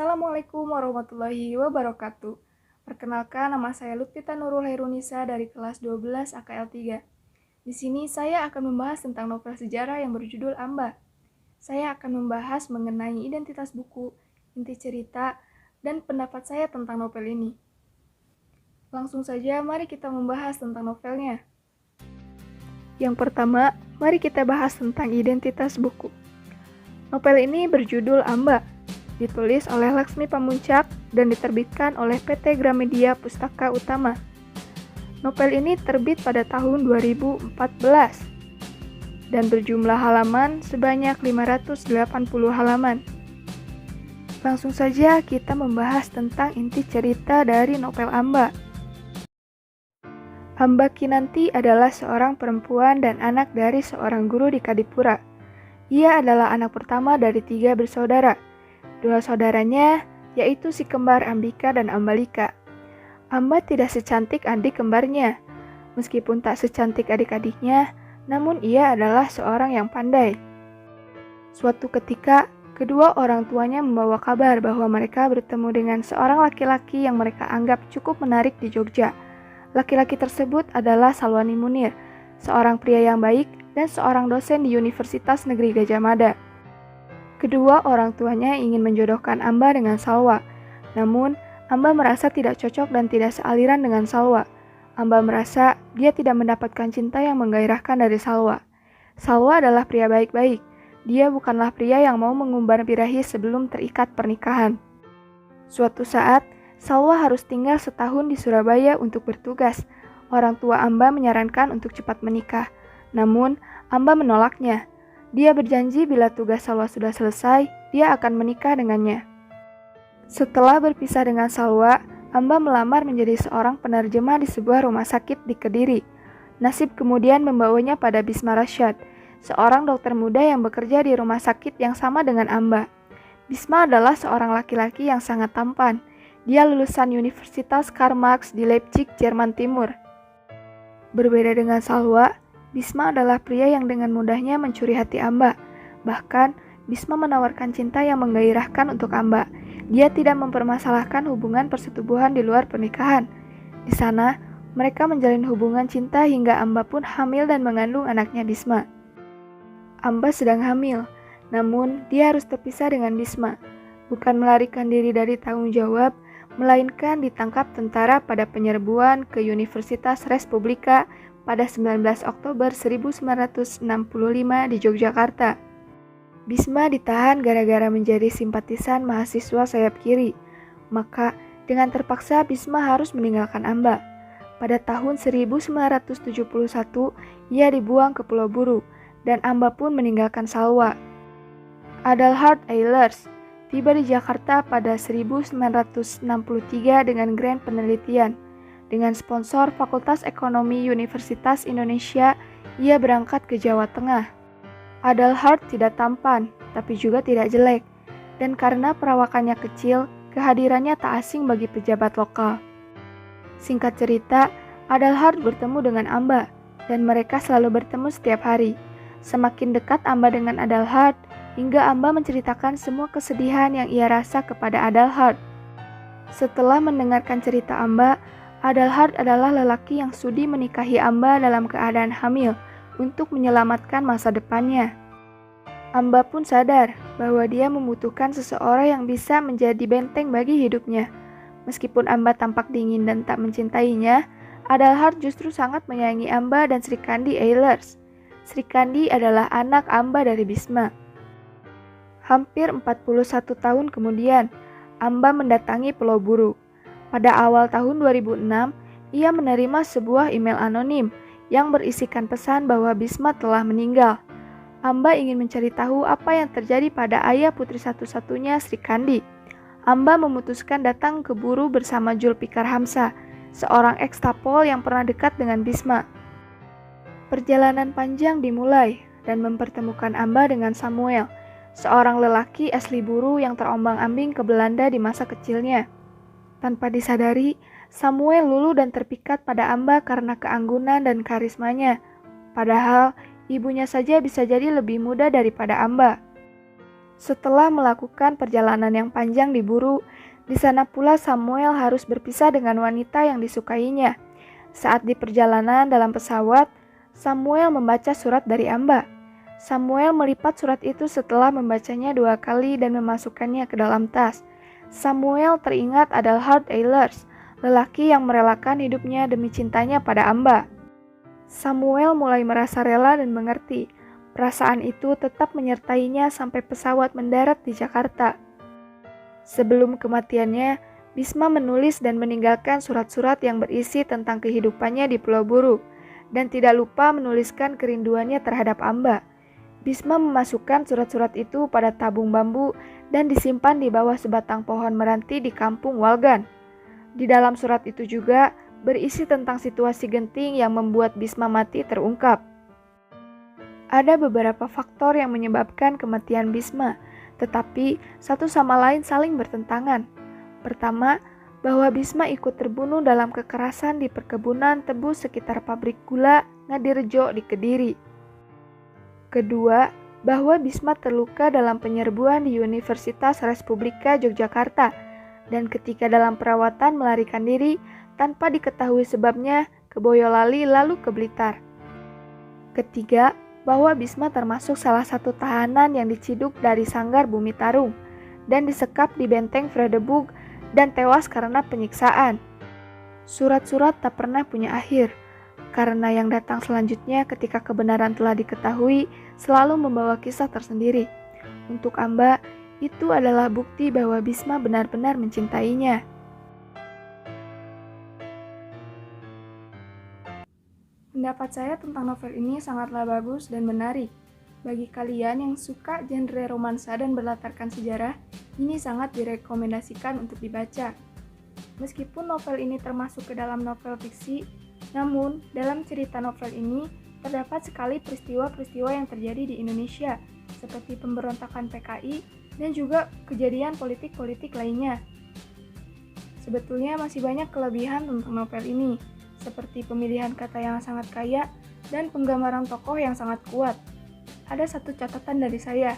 Assalamualaikum warahmatullahi wabarakatuh. Perkenalkan, nama saya Lutfita Nurul Hairunisa dari kelas 12 AKL 3. Di sini saya akan membahas tentang novel sejarah yang berjudul Amba. Saya akan membahas mengenai identitas buku, inti cerita, dan pendapat saya tentang novel ini. Langsung saja, mari kita membahas tentang novelnya. Yang pertama, mari kita bahas tentang identitas buku. Novel ini berjudul Amba, ditulis oleh Laksmi Pamuncak dan diterbitkan oleh PT Gramedia Pustaka Utama. Novel ini terbit pada tahun 2014 dan berjumlah halaman sebanyak 580 halaman. Langsung saja kita membahas tentang inti cerita dari novel Amba. Amba Kinanti adalah seorang perempuan dan anak dari seorang guru di Kadipura. Ia adalah anak pertama dari 3 bersaudara. 2 saudaranya, yaitu si kembar Ambika dan Ambalika. Amba tidak secantik adik kembarnya. Meskipun tak secantik adik-adiknya, namun ia adalah seorang yang pandai. Suatu ketika, kedua orang tuanya membawa kabar bahwa mereka bertemu dengan seorang laki-laki yang mereka anggap cukup menarik di Jogja. Laki-laki tersebut adalah Salwani Munir, seorang pria yang baik dan seorang dosen di Universitas Negeri Gajah Mada. Kedua orang tuanya ingin menjodohkan Amba dengan Salwa. Namun, Amba merasa tidak cocok dan tidak sealiran dengan Salwa. Amba merasa dia tidak mendapatkan cinta yang menggairahkan dari Salwa. Salwa adalah pria baik-baik. Dia bukanlah pria yang mau mengumbar birahi sebelum terikat pernikahan. Suatu saat, Salwa harus tinggal setahun di Surabaya untuk bertugas. Orang tua Amba menyarankan untuk cepat menikah. Namun, Amba menolaknya. Dia berjanji bila tugas Salwa sudah selesai, dia akan menikah dengannya. Setelah berpisah dengan Salwa, Amba melamar menjadi seorang penerjemah di sebuah rumah sakit di Kediri. Nasib kemudian membawanya pada Bisma Rasyad, seorang dokter muda yang bekerja di rumah sakit yang sama dengan Amba. Bisma adalah seorang laki-laki yang sangat tampan. Dia lulusan Universitas Karl Marx di Leipzig, Jerman Timur. Berbeda dengan Salwa, Bisma adalah pria yang dengan mudahnya mencuri hati Amba. Bahkan, Bisma menawarkan cinta yang menggairahkan untuk Amba. Dia tidak mempermasalahkan hubungan persetubuhan di luar pernikahan. Di sana, mereka menjalin hubungan cinta hingga Amba pun hamil dan mengandung anaknya Bisma. Amba sedang hamil, namun dia harus terpisah dengan Bisma. Bukan melarikan diri dari tanggung jawab, melainkan ditangkap tentara pada penyerbuan ke Universitas Respublika pada 19 Oktober 1965 di Yogyakarta. Bisma ditahan gara-gara menjadi simpatisan mahasiswa sayap kiri. Maka, dengan terpaksa Bisma harus meninggalkan Amba. Pada tahun 1971, ia dibuang ke Pulau Buru, dan Amba pun meninggalkan Salwa. Adalhard Ehlers tiba di Jakarta pada 1963 dengan grant penelitian. Dengan sponsor Fakultas Ekonomi Universitas Indonesia, ia berangkat ke Jawa Tengah. Adalhard tidak tampan, tapi juga tidak jelek, dan karena perawakannya kecil, kehadirannya tak asing bagi pejabat lokal. Singkat cerita, Adalhard bertemu dengan Amba, dan mereka selalu bertemu setiap hari. Semakin dekat Amba dengan Adalhard, hingga Amba menceritakan semua kesedihan yang ia rasa kepada Adalhard. Setelah mendengarkan cerita Amba, Adalhard adalah lelaki yang sudi menikahi Amba dalam keadaan hamil untuk menyelamatkan masa depannya. Amba pun sadar bahwa dia membutuhkan seseorang yang bisa menjadi benteng bagi hidupnya. Meskipun Amba tampak dingin dan tak mencintainya, Adalhard justru sangat menyayangi Amba dan Sri Kandi Ehlers. Sri Kandi adalah anak Amba dari Bisma. Hampir 41 tahun kemudian, Amba mendatangi Pulau Buru. Pada awal tahun 2006, ia menerima sebuah email anonim yang berisikan pesan bahwa Bisma telah meninggal. Amba ingin mencari tahu apa yang terjadi pada ayah putri satu-satunya Sri Kandi. Amba memutuskan datang ke Buru bersama Julfikar Hamzah, seorang ekstapol yang pernah dekat dengan Bisma. Perjalanan panjang dimulai dan mempertemukan Amba dengan Samuel, seorang lelaki asli Buru yang terombang-ambing ke Belanda di masa kecilnya. Tanpa disadari, Samuel luluh dan terpikat pada Amba karena keanggunan dan karismanya. Padahal, ibunya saja bisa jadi lebih muda daripada Amba. Setelah melakukan perjalanan yang panjang di buru, di sana pula Samuel harus berpisah dengan wanita yang disukainya. Saat di perjalanan dalam pesawat, Samuel membaca surat dari Amba. Samuel melipat surat itu setelah membacanya 2 kali dan memasukkannya ke dalam tas. Samuel teringat adalah Hart Ehlers, lelaki yang merelakan hidupnya demi cintanya pada Amba. Samuel mulai merasa rela dan mengerti. Perasaan itu tetap menyertainya sampai pesawat mendarat di Jakarta. Sebelum kematiannya, Bisma menulis dan meninggalkan surat-surat yang berisi tentang kehidupannya di Pulau Buru, dan tidak lupa menuliskan kerinduannya terhadap Amba. Bisma memasukkan surat-surat itu pada tabung bambu dan disimpan di bawah sebatang pohon meranti di kampung Walgan. Di dalam surat itu juga berisi tentang situasi genting yang membuat Bisma mati terungkap. Ada beberapa faktor yang menyebabkan kematian Bisma, tetapi satu sama lain saling bertentangan. Pertama, bahwa Bisma ikut terbunuh dalam kekerasan di perkebunan tebu sekitar pabrik gula Ngadirejo di Kediri. Kedua, bahwa Bisma terluka dalam penyerbuan di Universitas Respublika Yogyakarta dan ketika dalam perawatan melarikan diri tanpa diketahui sebabnya ke Boyolali lalu ke Blitar. Ketiga, bahwa Bisma termasuk salah satu tahanan yang diciduk dari Sanggar Bumi Tarung dan disekap di Benteng Vredeburg dan tewas karena penyiksaan. Surat-surat tak pernah punya akhir, karena yang datang selanjutnya ketika kebenaran telah diketahui selalu membawa kisah tersendiri. Untuk Amba, itu adalah bukti bahwa Bisma benar-benar mencintainya. Pendapat saya tentang novel ini sangatlah bagus dan menarik. Bagi kalian yang suka genre romansa dan berlatarkan sejarah, ini sangat direkomendasikan untuk dibaca. Meskipun novel ini termasuk ke dalam novel fiksi, namun dalam cerita novel ini terdapat sekali peristiwa-peristiwa yang terjadi di Indonesia, seperti pemberontakan PKI dan juga kejadian politik-politik lainnya. Sebetulnya masih banyak kelebihan tentang novel ini, seperti pemilihan kata yang sangat kaya dan penggambaran tokoh yang sangat kuat. Ada satu catatan dari saya,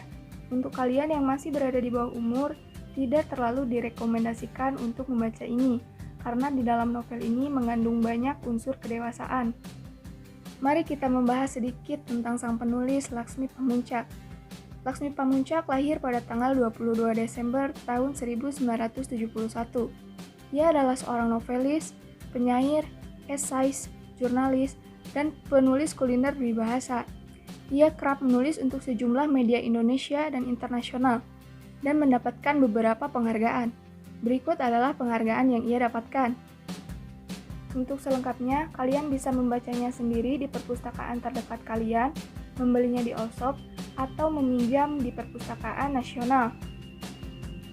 untuk kalian yang masih berada di bawah umur, tidak terlalu direkomendasikan untuk membaca ini, karena di dalam novel ini mengandung banyak unsur kedewasaan. Mari kita membahas sedikit tentang sang penulis Laksmi Pamuntjak. Laksmi Pamuntjak lahir pada tanggal 22 Desember tahun 1971. Ia adalah seorang novelis, penyair, esais, jurnalis, dan penulis kuliner berbahasa. Ia kerap menulis untuk sejumlah media Indonesia dan internasional, dan mendapatkan beberapa penghargaan. Berikut adalah penghargaan yang ia dapatkan. Untuk selengkapnya, kalian bisa membacanya sendiri di perpustakaan terdekat kalian, membelinya di Allshop, atau meminjam di Perpustakaan Nasional.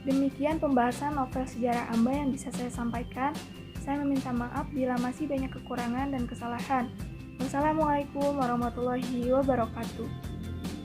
Demikian pembahasan novel sejarah Amba yang bisa saya sampaikan. Saya meminta maaf bila masih banyak kekurangan dan kesalahan. Wassalamualaikum warahmatullahi wabarakatuh.